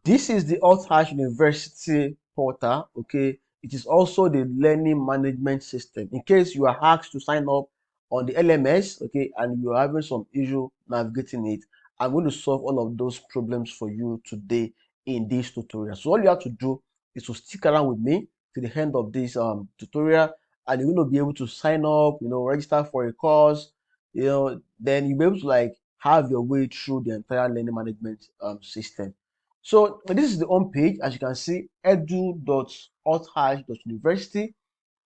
This is the Althash University portal. Okay, it is also the learning management system. In case you are asked to sign up on the LMS, okay, and you are having some issue navigating it, I'm going to solve all of those problems for you today in this tutorial. So all you have to do is to stick around with me to the end of this tutorial, and you're going to be able to sign up, register for a course, then you'll be able to like have your way through the entire learning management system. So this is the home page. As you can see, edu.althash.university.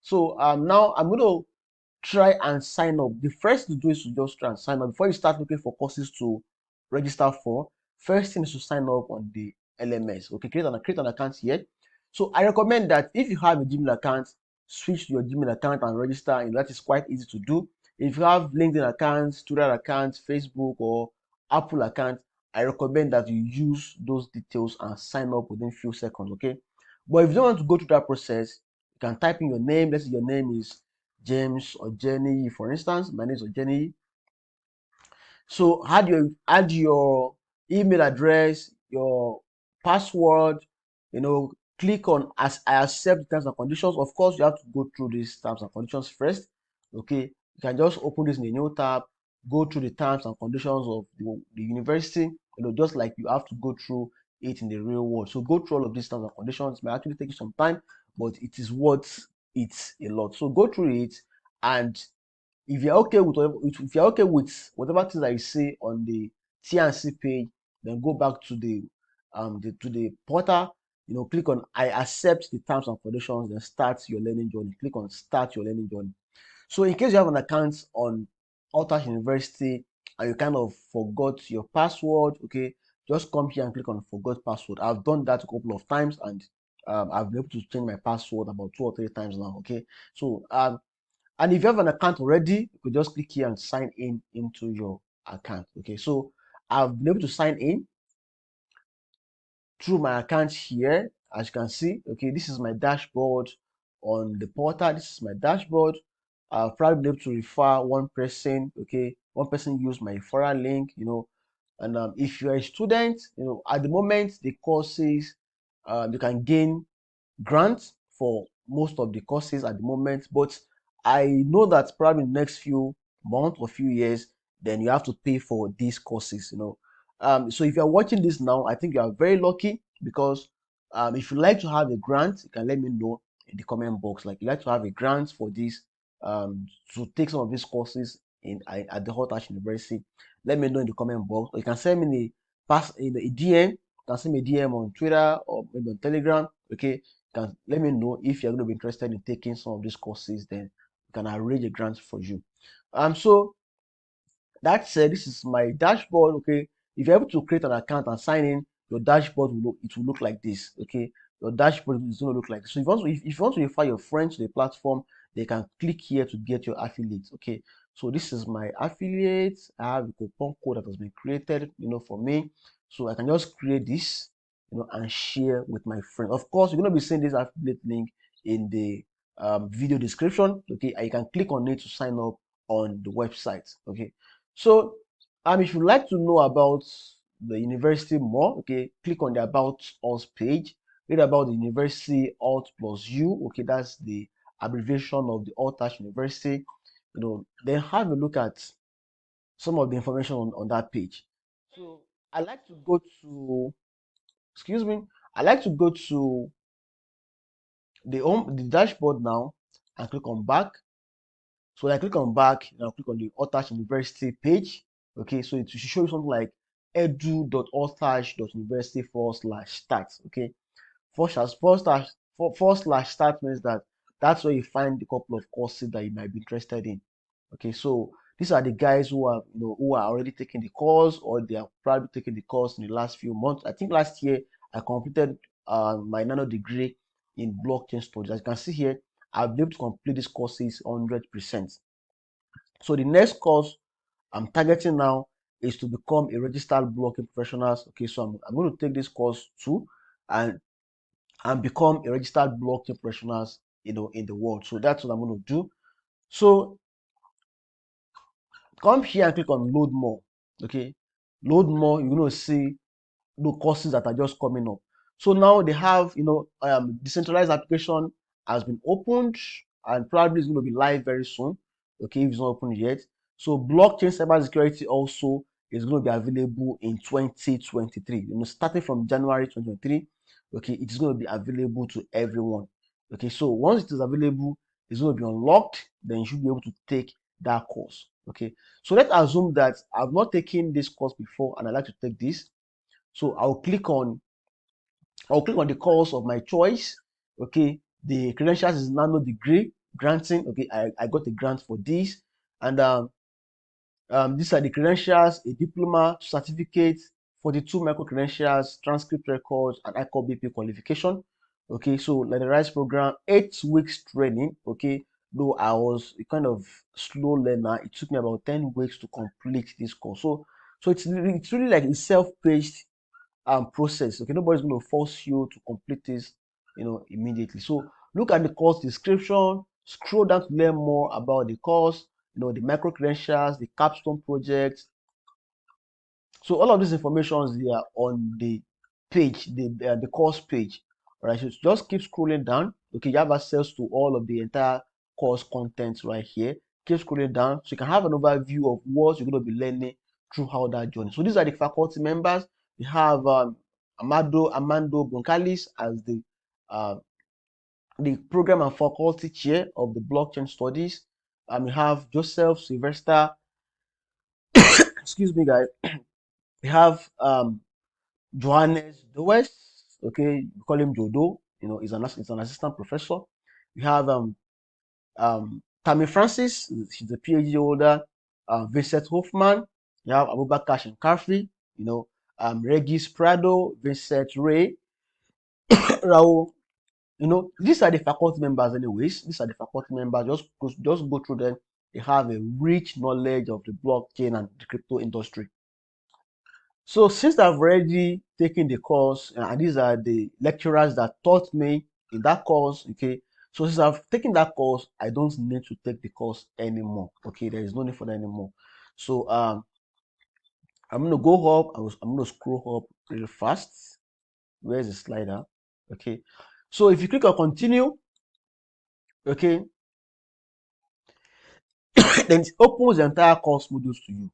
So now I'm going to try and sign up. The first to do is to just try and sign up before you start looking for courses to register for. First thing is to sign up on the LMS. Okay, create an account here. So I recommend that if you have a Gmail account, switch to your Gmail account and register. That is quite easy to do. If you have LinkedIn accounts, Twitter accounts, Facebook or Apple account, I recommend that you use those details and sign up within few seconds. Okay, but if you don't want to go through that process, you can type in your name. Let's say your name is James or Jenny, for instance. My name is Jenny. So add your email address, your password, click on as I accept the terms and conditions. Of course, you have to go through these terms and conditions first. Okay, you can just open this in a new tab, go through the terms and conditions of the university, just like you have to go through it in the real world. So go through all of these terms and conditions. It may actually take you some time, but it is worth it a lot. So go through it, and if you're okay with whatever things that you see on the TNC page, then go back to the portal. Click on I accept the terms and conditions, then start your learning journey. Click on start your learning journey. So in case you have an account on Althash University and you kind of forgot your password, okay, just come here and click on forgot password. I've done that a couple of times, and I've been able to change my password about 2 or 3 times now. Okay, so and if you have an account already, you could just click here and sign in into your account. Okay, so I've been able to sign in through my account here. As you can see, okay, this is my dashboard on the portal. This is my dashboard. I've probably been able to refer one person. Okay, one person used my referral link. And if you're a student, at the moment the courses, you can gain grants for most of the courses at the moment, but I know that probably in the next few months or few years, then you have to pay for these courses. So if you're watching this now, I think you are very lucky, because if you like to have a grant, you can let me know in the comment box. Like, you like to have a grant for this, to take some of these courses at the Althash University, let me know in the comment box. Or you can send me a DM. You can send me a DM on Twitter or maybe on Telegram. Okay, can let me know if you're going to be interested in taking some of these courses. Then we can arrange a grant for you. So that said, this is my dashboard. Okay, if you're able to create an account and sign in, your dashboard will look like this. Okay, your dashboard is going to look like this. So if you want to refer your friends to the platform, they can click here to get your affiliates. Okay, so this is my affiliates. I have a coupon code that has been created, for me. So I can just create this, and share with my friend. Of course, you're going to be seeing this affiliate link in the video description. Okay, and you can click on it to sign up on the website. Okay, so if you'd like to know about the university more, okay, click on the About Us page. Read about the university, Alt plus U. Okay, that's the abbreviation of the Althash University. Then have a look at some of the information on that page. So I like to go to, excuse me, I like to go to the dashboard now and click on back. So when I click on back, I'll click on the Althash University page. Okay, so it should show you something like edu.althash.university/start. Okay, forward slash start means that that's where you find a couple of courses that you might be interested in. Okay, so these are the guys who are already taking the course, or they are probably taking the course in the last few months. I think last year I completed my nano degree in blockchain studies. As you can see here, I've been able to complete these courses 100%. So the next course I'm targeting now is to become a registered blockchain professional. Okay, so I'm going to take this course too, and become a registered blockchain professional, in the world. So that's what I'm going to do. So come here and click on load more. Okay, load more. You're going to see the courses that are just coming up. So now they have, decentralized application has been opened and probably is going to be live very soon. Okay, if it's not open yet. So blockchain cybersecurity also is going to be available in 2023. Starting from January 2023. Okay, it is going to be available to everyone. Okay, so once it is available, it's going to be unlocked. Then you should be able to take that course. Okay, so let's assume that I've not taken this course before and I'd like to take this. So I'll click on the course of my choice. Okay, the credentials is nano degree granting. Okay, I got a grant for this, and these are the credentials: a diploma, certificate, 42 micro credentials, transcript records, and ICOR BP qualification. Okay, so like the RISE program, 8 weeks training. Okay, though I was a kind of slow learner, it took me about 10 weeks to complete this course. So it's really like a self-paced process. Okay, nobody's going to force you to complete this, immediately. So look at the course description, scroll down to learn more about the course, the micro credentials, the capstone project. So all of these informations they are on the page, the course page. All right, so just keep scrolling down. Okay, you have access to all of the entire course content right here. Keep scrolling down so you can have an overview of what you're going to be learning throughout that journey. So these are the faculty members. We have Amando Boncalis as the program and faculty chair of the blockchain studies. We have Joseph Sylvester. Excuse me, guys. We have Johannes Does. Okay, we call him Jodo. He's an assistant professor. We have Tammy Francis. She's a PhD holder. Vincent Hoffman. You have Abubakar Shinkafi. Regis Prado, Vincent Ray, Raul. These are the faculty members, anyways. These are the faculty members. Just go through them. They have a rich knowledge of the blockchain and the crypto industry. So since I've already taken the course, and these are the lecturers that taught me in that course, okay. So since I've taken that course, I don't need to take the course anymore. Okay, there is no need for that anymore. So I'm gonna go up. I'm gonna scroll up real fast. Where's the slider? Okay. So if you click on continue, okay, then it opens the entire course modules to you.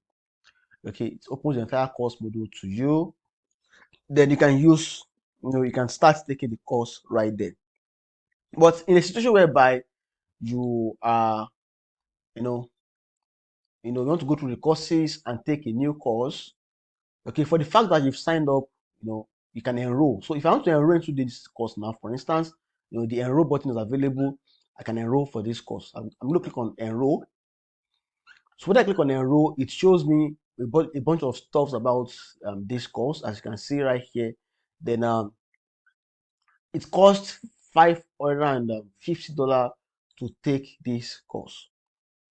Okay, it opens the entire course module to you. Then you can you can start taking the course right there. But in a situation whereby you are, you want to go through the courses and take a new course, okay, for the fact that you've signed up, you can enroll. So if I want to enroll into this course now, for instance, the enroll button is available. I can enroll for this course. I'm going to click on enroll. So when I click on enroll, it shows me a bunch of stuff about this course, as you can see right here. Then it costs $550 to take this course.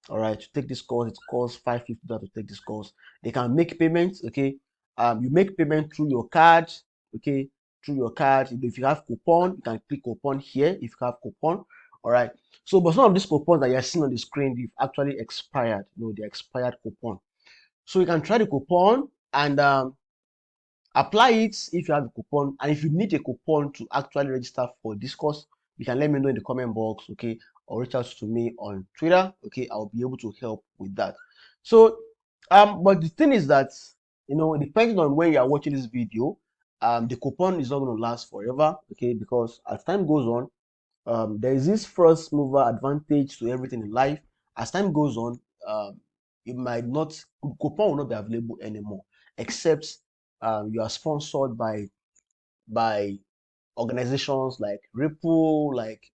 All right, to take this course, it costs $550 to take this course. They can make payments. Okay, you make payment through your card. Okay, through your card. If you have coupon, you can click coupon here. If you have coupon, all right. So, but some of these coupons that you're seeing on the screen, they've actually expired. The expired coupon. So you can try the coupon and apply it if you have a coupon. And if you need a coupon to actually register for this course, you can let me know in the comment box, okay, or reach out to me on Twitter. Okay, I'll be able to help with that. So but the thing is that, depending on when you are watching this video, the coupon is not going to last forever. Okay, because as time goes on, there is this first mover advantage to everything in life. As time goes on, it might not coupon will not be available anymore, except you are sponsored by organizations like Ripple, like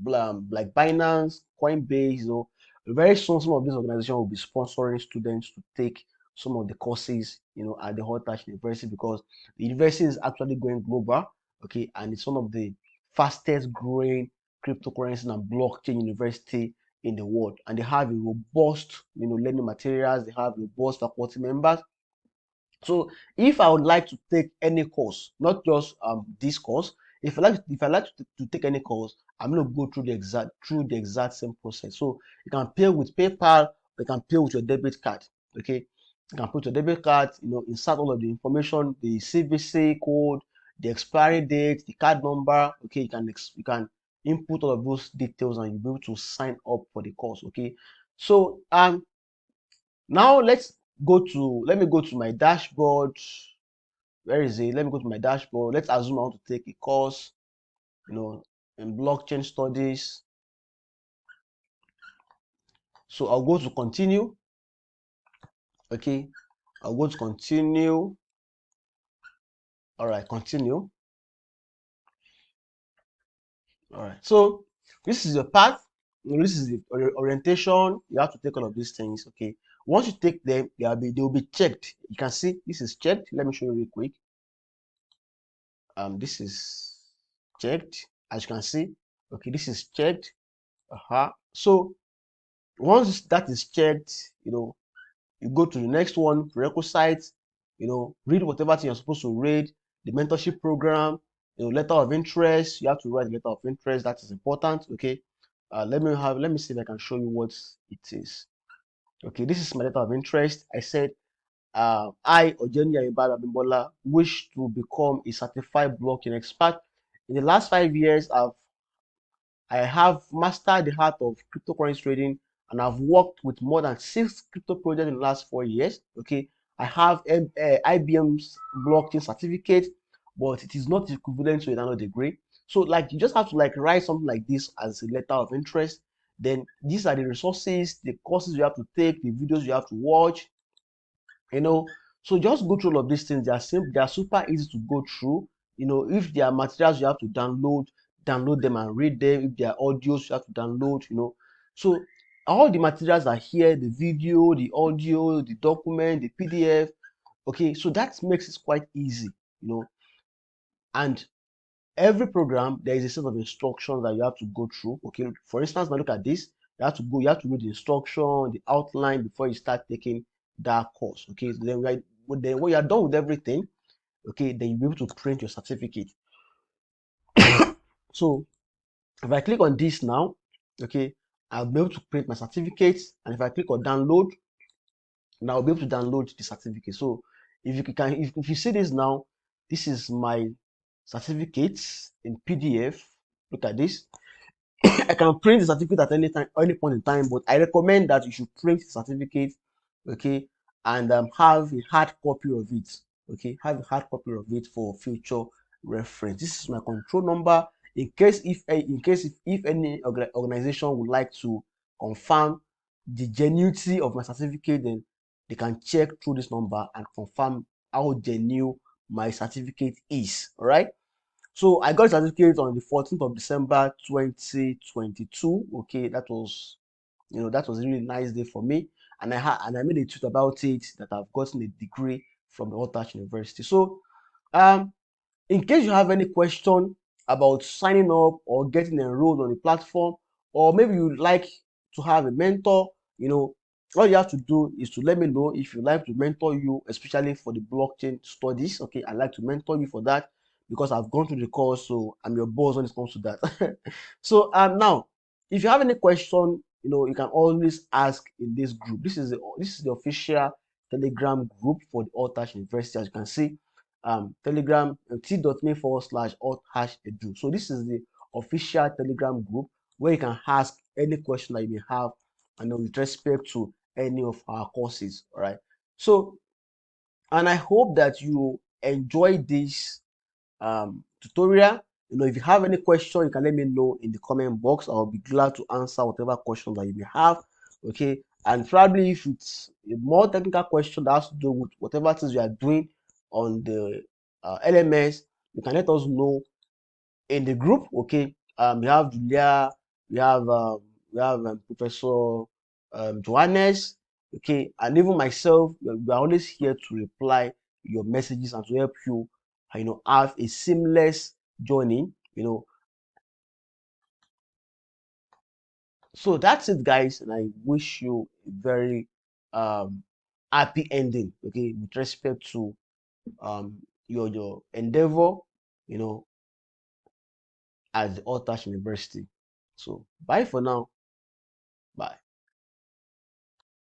Binance, Coinbase. Very soon some of these organizations will be sponsoring students to take some of the courses, at the Althash University, because the university is actually going global. Okay, and it's one of the fastest growing cryptocurrency and blockchain university in the world, and they have a robust, learning materials. They have robust faculty members. So if I would like to take any course, not just this course, if I like to take any course, I'm going to go through the exact same process. So you can pay with PayPal, you can pay with your debit card. Okay, You can put your debit card, insert all of the information, the CVC code, the expiry date, the card number. Okay, you can input all of those details and you'll be able to sign up for the course. Okay, so now let me go to my dashboard. Where is it? Let me go to my dashboard. Let's assume I want to take a course, in blockchain studies. So I'll go to continue. Okay, I'll go to continue. All right, continue. All right, so this is your path. This is the orientation. You have to take all of these things. Okay, once you take them, they will be checked. You can see this is checked. Let me show you real quick. This is checked, as you can see. Okay, this is checked. So once that is checked, you go to the next one, prerequisites, read whatever thing you're supposed to read, the mentorship program, letter of interest. You have to write the letter of interest. That is important. Okay. Let me see if I can show you what it is. Okay, this is my letter of interest. I said, I, Ojeni Ayinbala Abimbola, wish to become a certified blockchain expert. In the last 5 years, I have mastered the art of cryptocurrency trading, and I've worked with more than 6 crypto projects in the last 4 years. Okay, I have IBM's blockchain certificate, but it is not equivalent to a nano degree. So, like, you just have to write something like this as a letter of interest. Then these are the resources, the courses you have to take, the videos you have to watch, so just go through all of these things. They are simple, they are super easy to go through. If there are materials you have to download them and read them. If there are audios you have to download. So all the materials are here: the video, the audio, the document, the PDF. Okay, so that makes it quite easy. And every program, there is a set of instructions that you have to go through. Okay, for instance, now look at this. You have to read the instruction, the outline before you start taking that course. Okay, so then when you are done with everything, okay, then you'll be able to print your certificate. So if I click on this now, okay, I'll be able to print my certificate. And if I click on download, now I'll be able to download the certificate. So if you see this now, this is my certificates in PDF. Look at this. I can print the certificate at any point in time, but I recommend that you should print the certificate, okay, and have a hard copy of it. Okay, have a hard copy of it for future reference. This is my control number in case if any organization would like to confirm the genuinity of my certificate, then they can check through this number and confirm how genuine my certificate is. All right. So I got a certificate on the 14th of December 2022. Okay, that was a really nice day for me. And I made a tweet about it that I've gotten a degree from the Althash University. So in case you have any question about signing up or getting enrolled on the platform, or maybe you'd like to have a mentor, all you have to do is to let me know if you'd like to mentor you, especially for the blockchain studies. Okay, I'd like to mentor you for that because I've gone through the course, so I'm your boss when it comes to that. So now, if you have any question, you can always ask in this group. This is the official Telegram group for the Althash University, as you can see. Telegram t.me/alt-edu. So this is the official Telegram group where you can ask any question that you may have, and with respect to any of our courses. All right. So, and I hope that you enjoy this tutorial. If you have any question, you can let me know in the comment box. I'll be glad to answer whatever questions that you may have. Okay, and probably if it's a more technical question that has to do with whatever things you are doing on the LMS, you can let us know in the group. Okay, we have Julia, we have Professor Johannes, okay, and even myself. We are always here to reply your messages and to help you, have a seamless journey. So that's it, guys, and I wish you a very um happy ending. Okay, with respect to your endeavor, you know, at the Althash University. So bye for now. Bye.